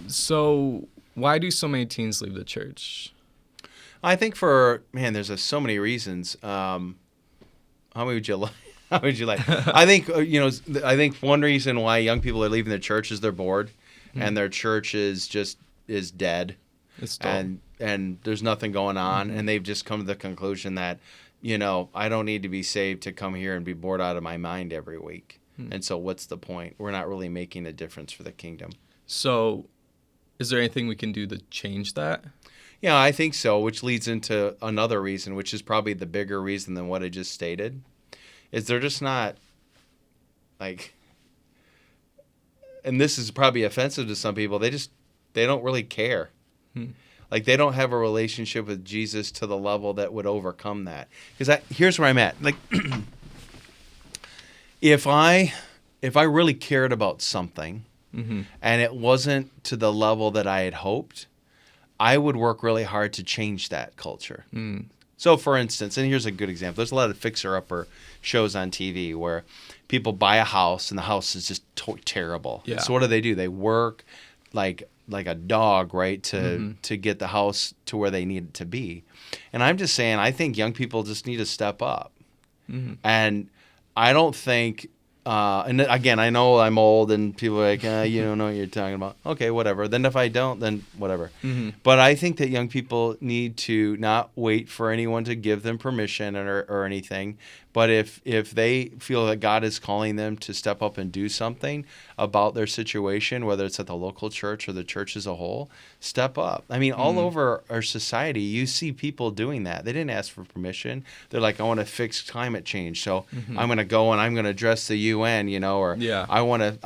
So why do so many teens leave the church? I think there's so many reasons. How many would you like? How would you like? I think I think one reason why young people are leaving their church is they're bored, and their church is dead, It's dull. and there's nothing going on, and they've just come to the conclusion that, I don't need to be saved to come here and be bored out of my mind every week. And so what's the point? We're not really making a difference for the kingdom. So is there anything we can do to change that? Yeah, I think so, which leads into another reason, which is probably the bigger reason than what I just stated, is they're just not, like, and this is probably offensive to some people, they don't really care. Like, they don't have a relationship with Jesus to the level that would overcome that. Because here's where I'm at. Like, if I really cared about something and it wasn't to the level that I had hoped, I would work really hard to change that culture. So, for instance, and here's a good example. There's a lot of fixer-upper shows on TV where people buy a house and the house is just terrible. Yeah. So what do? They work like a dog, right, to get the house to where they need it to be. And I'm just saying, I think young people just need to step up. And I don't think, and again, I know I'm old and people are like, you don't know what you're talking about. Okay, whatever. Then if I don't, then whatever. But I think that young people need to not wait for anyone to give them permission or anything. But if they feel that God is calling them to step up and do something about their situation, whether it's at the local church or the church as a whole, step up. I mean, all over our society, you see people doing that. They didn't ask for permission. They're like, I want to fix climate change, so I'm going to go and I'm going to address the UN, or I want to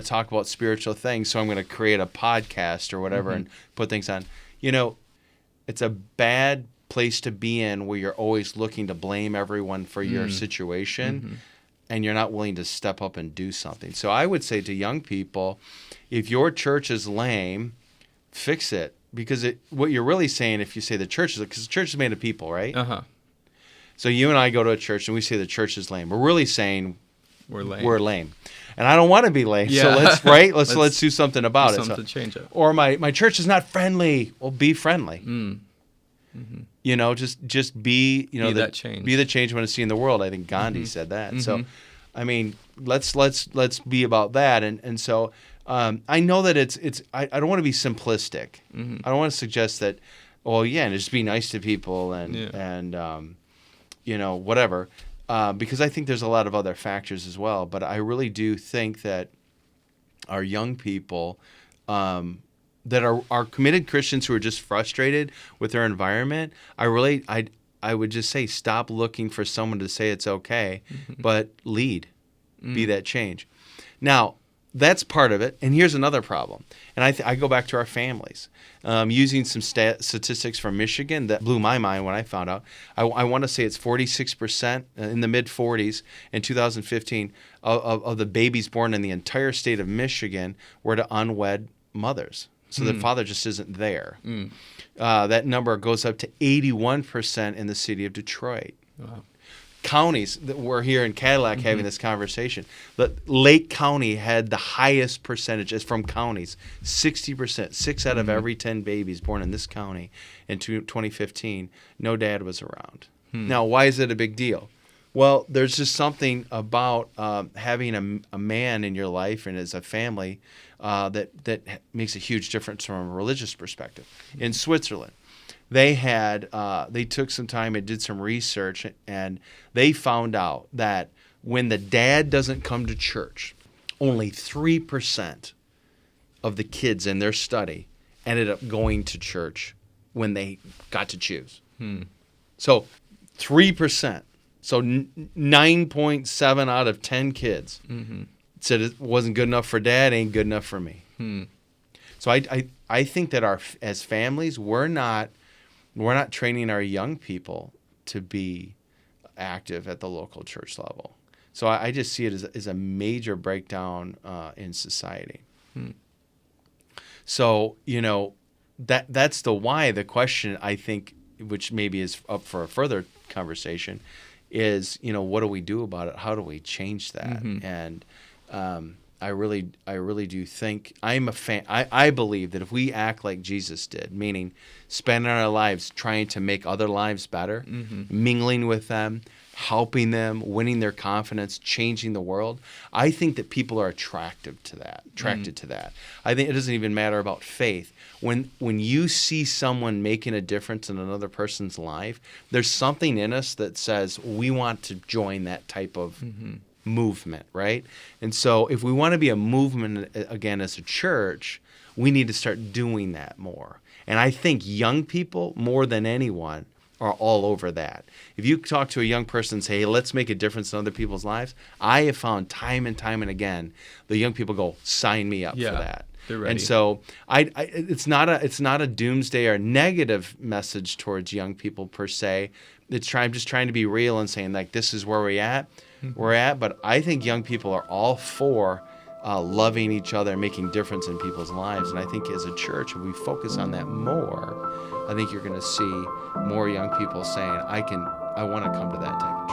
talk about spiritual things, so I'm going to create a podcast or whatever and put things on. It's a bad place to be in where you're always looking to blame everyone for your situation and you're not willing to step up and do something. So I would say to young people, if your church is lame, fix it. Because what you're really saying, if you say the church is, because the church is made of people, right? So you and I go to a church and we say the church is lame. We're really saying we're lame. And I don't want to be lame. Yeah. So let's do something about it. To change it. Or my church is not friendly. Well, be friendly. Just be, that change. Be the change you want to see in the world. I think Gandhi said that. So, I mean, let's be about that. And so, I know that I don't want to be simplistic. I don't want to suggest that, and just be nice to people and whatever. Because I think there's a lot of other factors as well. But I really do think that our young people, that are committed Christians who are just frustrated with their environment, I would just say stop looking for someone to say it's okay, but lead, be that change. Now, that's part of it. And here's another problem. And I go back to our families. Using some statistics from Michigan that blew my mind when I found out. I want to say it's 46% in the mid-40s in 2015 of the babies born in the entire state of Michigan were to unwed mothers. So the father just isn't there. That number goes up to 81% in the city of Detroit. Wow. Counties, we're here in Cadillac having this conversation. But Lake County had the highest percentages from counties, 60%. 6 out of every 10 babies born in this county in 2015, no dad was around. Now, why is it a big deal? Well, there's just something about having a man in your life and as a family that makes a huge difference from a religious perspective. In Switzerland, they took some time and did some research, and they found out that when the dad doesn't come to church, only 3% of the kids in their study ended up going to church when they got to choose. So 3%. So 9.7 out of 10 kids said it wasn't good enough for dad, ain't good enough for me. So I think that as families, we're not training our young people to be active at the local church level. So I just see it as a major breakdown in society. So, that's the why. The question, I think, which maybe is up for a further conversation, is, what do we do about it? How do we change that? And I really do think I'm a fan. I believe that if we act like Jesus did, meaning spending our lives trying to make other lives better, mingling with them, helping them, winning their confidence, changing the world, I think that people are attracted to that. I think it doesn't even matter about faith. When you see someone making a difference in another person's life, there's something in us that says we want to join that type of movement, right? And so if we want to be a movement again as a church, we need to start doing that more. And I think young people, more than anyone, are all over that. If you talk to a young person and say, hey, let's make a difference in other people's lives, I have found time and time and again, the young people go, sign me up for that. They're ready. And so it's not a doomsday or negative message towards young people per se. I'm just trying to be real and saying, like, this is where we're at. But I think young people are all for loving each other and making difference in people's lives. And I think as a church, if we focus on that more, I think you're going to see more young people saying, I want to come to that type of